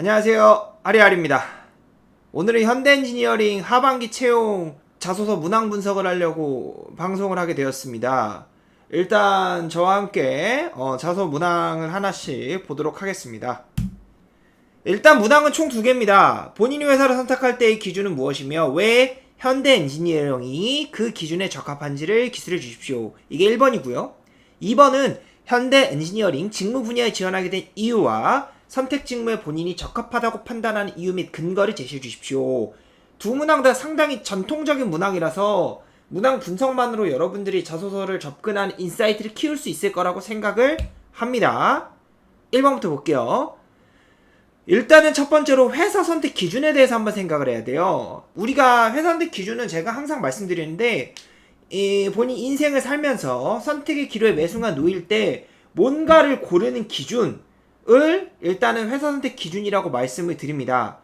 안녕하세요, 아리아리입니다. 오늘은 현대엔지니어링 하반기 채용 자소서 문항 분석을 하려고 방송을 하게 되었습니다. 일단 저와 함께 자소서 문항을 하나씩 보도록 하겠습니다. 일단 문항은 총 2개입니다. 본인이 회사를 선택할 때의 기준은 무엇이며 왜 현대엔지니어링이 그 기준에 적합한지를 기술해 주십시오. 이게 1번이고요. 2번은 현대엔지니어링 직무 분야에 지원하게 된 이유와 선택 직무에 본인이 적합하다고 판단하는 이유 및 근거를 제시해 주십시오. 두 문항 다 상당히 전통적인 문항이라서 문항 분석만으로 여러분들이 자소서를 접근하는 인사이트를 키울 수 있을 거라고 생각을 합니다. 1번부터 볼게요. 일단은 첫 번째로 회사 선택 기준에 대해서 한번 생각을 해야 돼요. 우리가 회사 선택 기준은 제가 항상 말씀드리는데 본인 인생을 살면서 선택의 기로에 매순간 놓일 때 뭔가를 고르는 기준을 일단은 회사 선택 기준이라고 말씀을 드립니다.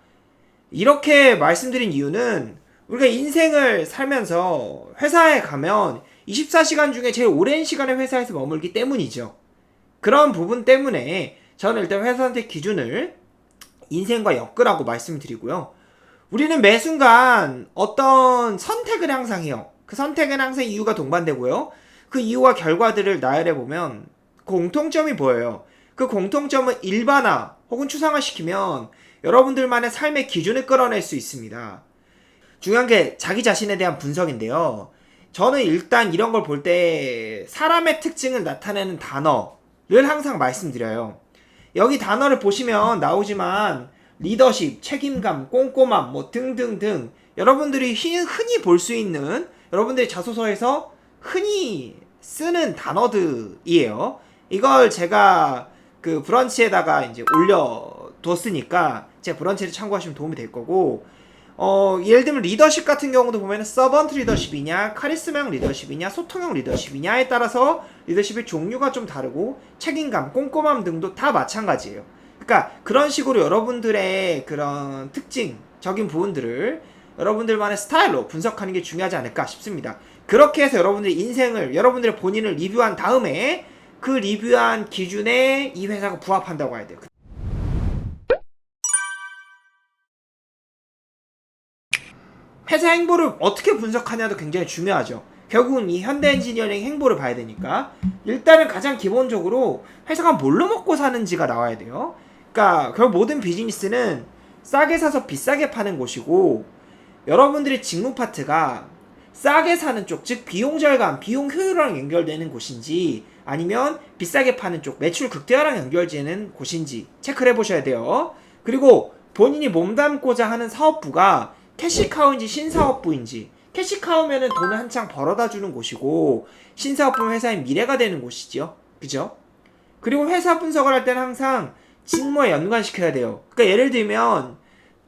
이렇게 말씀드린 이유는 우리가 인생을 살면서 회사에 가면 24시간 중에 제일 오랜 시간을 회사에서 머물기 때문이죠. 그런 부분 때문에 저는 일단 회사 선택 기준을 인생과 엮으라고 말씀드리고요. 우리는 매 순간 어떤 선택을 항상 해요. 그 선택은 항상 이유가 동반되고요. 그 이유와 결과들을 나열해보면 공통점이 보여요. 그 공통점은 일반화 혹은 추상화시키면 여러분들만의 삶의 기준을 끌어낼 수 있습니다. 중요한 게 자기 자신에 대한 분석인데요. 저는 일단 이런 걸 볼 때 사람의 특징을 나타내는 단어를 항상 말씀드려요. 여기 단어를 보시면 나오지만 리더십, 책임감, 꼼꼼함 뭐 등등등 여러분들이 흔히 볼 수 있는 여러분들의 자소서에서 흔히 쓰는 단어들이에요. 이걸 제가 그 브런치에다가 이제 올려뒀으니까 제 브런치를 참고하시면 도움이 될 거고 예를 들면 리더십 같은 경우도 보면 서번트 리더십이냐 카리스마형 리더십이냐 소통형 리더십이냐에 따라서 리더십의 종류가 좀 다르고 책임감, 꼼꼼함 등도 다 마찬가지예요. 그러니까 그런 식으로 여러분들의 그런 특징적인 부분들을 여러분들만의 스타일로 분석하는 게 중요하지 않을까 싶습니다. 그렇게 해서 여러분들의 인생을 여러분들의 본인을 리뷰한 다음에 그 리뷰한 기준에 이 회사가 부합한다고 해야 돼요. 회사 행보를 어떻게 분석하냐도 굉장히 중요하죠. 결국은 이 현대엔지니어링 행보를 봐야 되니까 일단은 가장 기본적으로 회사가 뭘로 먹고 사는지가 나와야 돼요. 그러니까 결국 모든 비즈니스는 싸게 사서 비싸게 파는 곳이고 여러분들의 직무 파트가 싸게 사는 쪽, 즉 비용 절감, 비용 효율화랑 연결되는 곳인지 아니면 비싸게 파는 쪽, 매출 극대화랑 연결되는 곳인지 체크를 해보셔야 돼요. 그리고 본인이 몸담고자 하는 사업부가 캐시카우인지 신사업부인지, 캐시카우면은 돈을 한창 벌어다 주는 곳이고 신사업부는 회사의 미래가 되는 곳이죠. 그죠? 그리고 회사 분석을 할 때는 항상 직무에 연관시켜야 돼요. 그러니까 예를 들면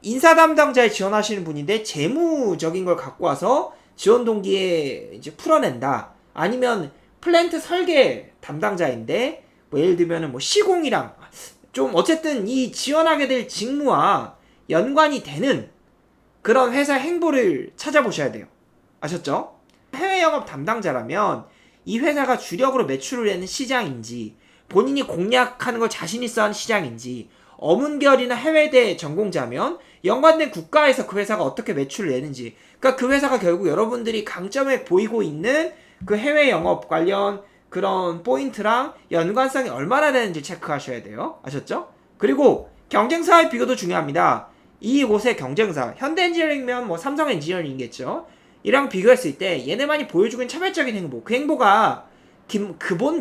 인사 담당자에 지원하시는 분인데 재무적인 걸 갖고 와서 지원 동기에 이제 풀어낸다. 아니면 플랜트 설계 담당자인데 뭐 예를 들면은 뭐 시공이랑 좀 어쨌든 이 지원하게 될 직무와 연관이 되는 그런 회사 행보를 찾아보셔야 돼요. 아셨죠? 해외 영업 담당자라면 이 회사가 주력으로 매출을 내는 시장인지 본인이 공략하는 걸 자신 있어 하는 시장인지 어문계열이나 해외대 전공자면 연관된 국가에서 그 회사가 어떻게 매출을 내는지 그러니까 그 회사가 결국 여러분들이 강점에 보이고 있는 그 해외 영업 관련 그런 포인트랑 연관성이 얼마나 되는지 체크하셔야 돼요. 아셨죠? 그리고 경쟁사의 비교도 중요합니다. 이곳의 경쟁사 현대엔지니어링이면 뭐 삼성엔지니어링이겠죠. 이랑 비교했을 때 얘네만이 보여주고 있는 차별적인 행보 그 행보가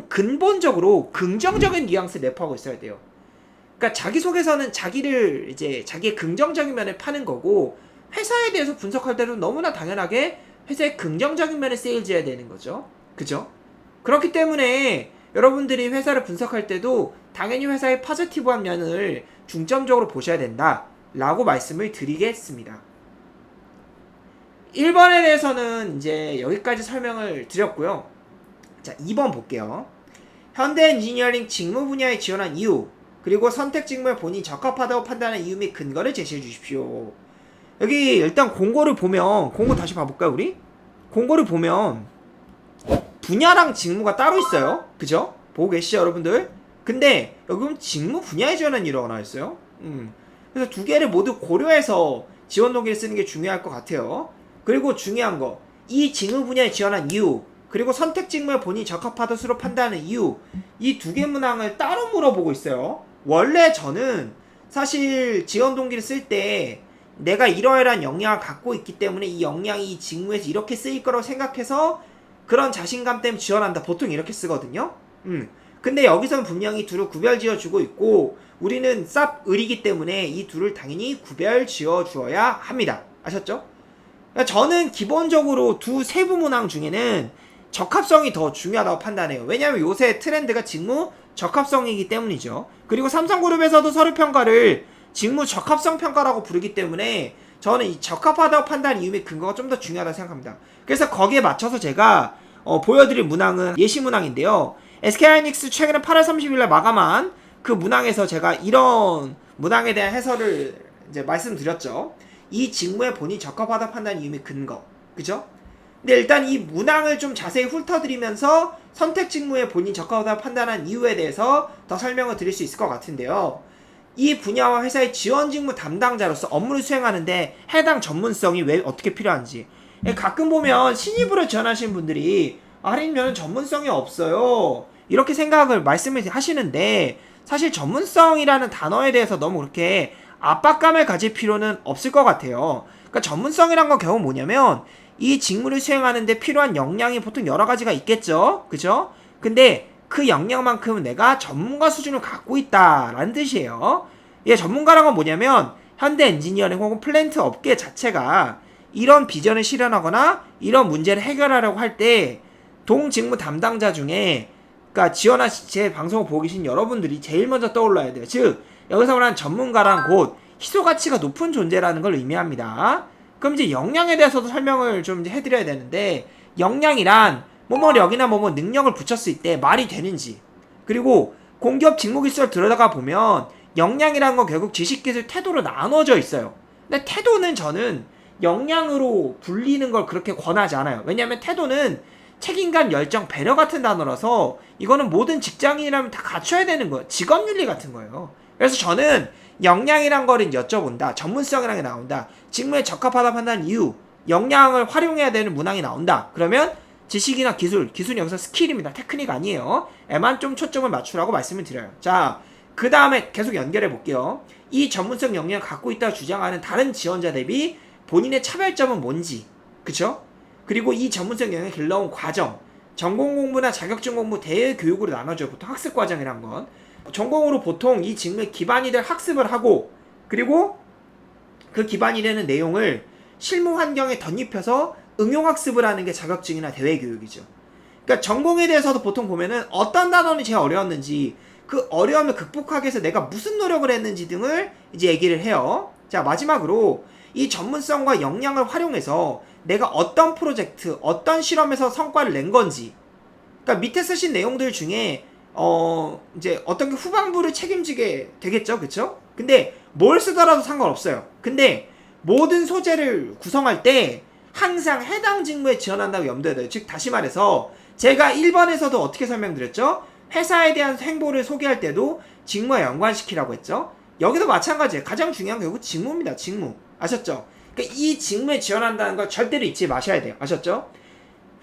근본적으로 긍정적인 뉘앙스를 내포하고 있어야 돼요. 그러니까 자기소개서는 자기를 이제 자기의 긍정적인 면을 파는 거고 회사에 대해서 분석할 때는 너무나 당연하게 회사의 긍정적인 면을 세일즈해야 되는 거죠. 그죠? 그렇기 때문에 여러분들이 회사를 분석할 때도 당연히 회사의 포지티브한 면을 중점적으로 보셔야 된다 라고 말씀을 드리겠습니다. 1번에 대해서는 이제 여기까지 설명을 드렸고요. 자, 2번 볼게요. 현대엔지니어링 직무 분야에 지원한 이유 그리고 선택 직무에 본인이 적합하다고 판단하는 이유 및 근거를 제시해 주십시오. 여기 일단 공고를 보면 공고 다시 봐볼까요 우리? 공고를 보면 분야랑 직무가 따로 있어요. 그죠? 보고 계시죠 여러분들? 근데 여기 보면 직무 분야에 지원한 이유라고 나와있어요. 그래서 두 개를 모두 고려해서 지원 동기를 쓰는 게 중요할 것 같아요. 그리고 중요한 거, 이 직무 분야에 지원한 이유, 그리고 선택 직무에 본인이 적합하다수로 판단하는 이유, 이 두 개 문항을 따로 물어보고 있어요. 원래 저는 사실 지원 동기를 쓸 때 내가 이러이러한 역량을 갖고 있기 때문에 이 역량이 이 직무에서 이렇게 쓰일 거라고 생각해서 그런 자신감 때문에 지원한다. 보통 이렇게 쓰거든요. 근데 여기서는 분명히 둘을 구별 지어주고 있고 우리는 쌉 을이기 때문에 이 둘을 당연히 구별 지어주어야 합니다. 아셨죠? 그러니까 저는 기본적으로 두 세부 문항 중에는 적합성이 더 중요하다고 판단해요. 왜냐하면 요새 트렌드가 직무 적합성이기 때문이죠. 그리고 삼성그룹에서도 서류평가를 직무 적합성 평가라고 부르기 때문에 저는 이 적합하다고 판단한 이유의 근거가 좀 더 중요하다고 생각합니다. 그래서 거기에 맞춰서 제가 보여드릴 문항은 예시 문항인데요. SK하이닉스 최근에 8월 30일날 마감한 그 문항에서 제가 이런 문항에 대한 해설을 이제 말씀드렸죠. 이 직무에 본인이 적합하다 판단 이유의 근거, 그죠? 근데 일단 이 문항을 좀 자세히 훑어드리면서 선택 직무에 본인이 적합하다 판단한 이유에 대해서 더 설명을 드릴 수 있을 것 같은데요. 이 분야와 회사의 지원 직무 담당자로서 업무를 수행하는데 해당 전문성이 왜 어떻게 필요한지. 가끔 보면 신입으로 지원하시는 분들이 아니 저는 전문성이 없어요 이렇게 생각을 말씀을 하시는데 사실 전문성이라는 단어에 대해서 너무 그렇게 압박감을 가질 필요는 없을 것 같아요. 그러니까 전문성이란 건 결국 뭐냐면 이 직무를 수행하는데 필요한 역량이 보통 여러 가지가 있겠죠, 그죠? 근데 그 역량만큼은 내가 전문가 수준을 갖고 있다라는 뜻이에요. 예, 전문가란 건 뭐냐면 현대 엔지니어링 혹은 플랜트 업계 자체가 이런 비전을 실현하거나 이런 문제를 해결하려고 할 때 동직무 담당자 중에 그러니까 지원하신 제 방송을 보고 계신 여러분들이 제일 먼저 떠올라야 돼요. 즉 여기서 말하는 전문가란 곧 희소가치가 높은 존재라는 걸 의미합니다. 그럼 이제 역량에 대해서도 설명을 좀 이제 해드려야 되는데 역량이란 뭐뭐 여기나 뭐뭐 능력을 붙였을 때 말이 되는지 그리고 공기업 직무기술을 들여다가 보면 역량이란 건 결국 지식기술 태도로 나눠져 있어요. 근데 태도는 저는 역량으로 불리는 걸 그렇게 권하지 않아요. 왜냐하면 태도는 책임감, 열정, 배려 같은 단어라서 이거는 모든 직장인이라면 다 갖춰야 되는 거예요. 직업윤리 같은 거예요. 그래서 저는 역량이란 거를 여쭤본다. 전문성이라는 게 나온다. 직무에 적합하다 판단한 이유, 역량을 활용해야 되는 문항이 나온다. 그러면 지식이나 기술은 여기서 스킬입니다. 테크닉 아니에요. 에만 좀 초점을 맞추라고 말씀을 드려요. 자, 그 다음에 계속 연결해 볼게요. 이 전문성 역량을 갖고 있다고 주장하는 다른 지원자 대비 본인의 차별점은 뭔지, 그쵸? 그리고 이 전문성 영역을 길러온 과정, 전공 공부나 자격증 공부 대외 교육으로 나눠져요. 보통 학습 과정이란 건. 전공으로 보통 이 직무에 기반이 될 학습을 하고 그리고 그 기반이 되는 내용을 실무 환경에 덧입혀서 응용학습을 하는 게 자격증이나 대외 교육이죠. 그러니까 전공에 대해서도 보통 보면은 어떤 단원이 제일 어려웠는지 그 어려움을 극복하기 위해서 내가 무슨 노력을 했는지 등을 이제 얘기를 해요. 자, 마지막으로 이 전문성과 역량을 활용해서 내가 어떤 프로젝트, 어떤 실험에서 성과를 낸 건지. 그러니까 밑에 쓰신 내용들 중에 이제 어떤 게 후반부를 책임지게 되겠죠, 그쵸? 근데 뭘 쓰더라도 상관없어요. 근데 모든 소재를 구성할 때 항상 해당 직무에 지원한다고 염두에 둬요. 즉 다시 말해서 제가 1번에서도 어떻게 설명드렸죠? 회사에 대한 행보를 소개할 때도 직무와 연관시키라고 했죠. 여기도 마찬가지예요. 가장 중요한 게 결국 직무입니다. 직무. 아셨죠? 그러니까 이 직무에 지원한다는 걸 절대로 잊지 마셔야 돼요. 아셨죠?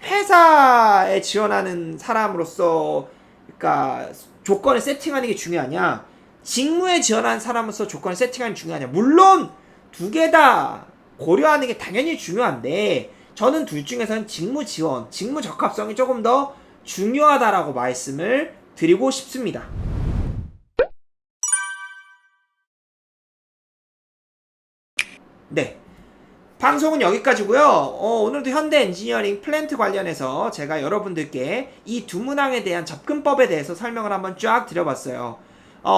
회사에 지원하는 사람으로서 그러니까 조건을 세팅하는 게 중요하냐, 직무에 지원하는 사람으로서 조건을 세팅하는 게 중요하냐. 물론 두 개 다 고려하는 게 당연히 중요한데 저는 둘 중에서는 직무 지원, 직무 적합성이 조금 더 중요하다라고 말씀을 드리고 싶습니다. 네, 방송은 여기까지고요. 오늘도 현대 엔지니어링 플랜트 관련해서 제가 여러분들께 이 두 문항에 대한 접근법에 대해서 설명을 한번 쫙 드려봤어요.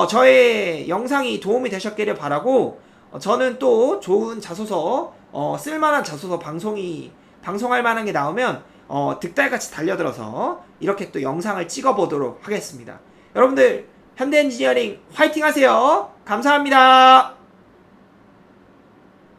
저의 영상이 도움이 되셨기를 바라고 저는 또 좋은 자소서, 쓸만한 자소서 방송할 만한 게 나오면 득달같이 달려들어서 이렇게 또 영상을 찍어보도록 하겠습니다. 여러분들 현대 엔지니어링 화이팅 하세요. 감사합니다.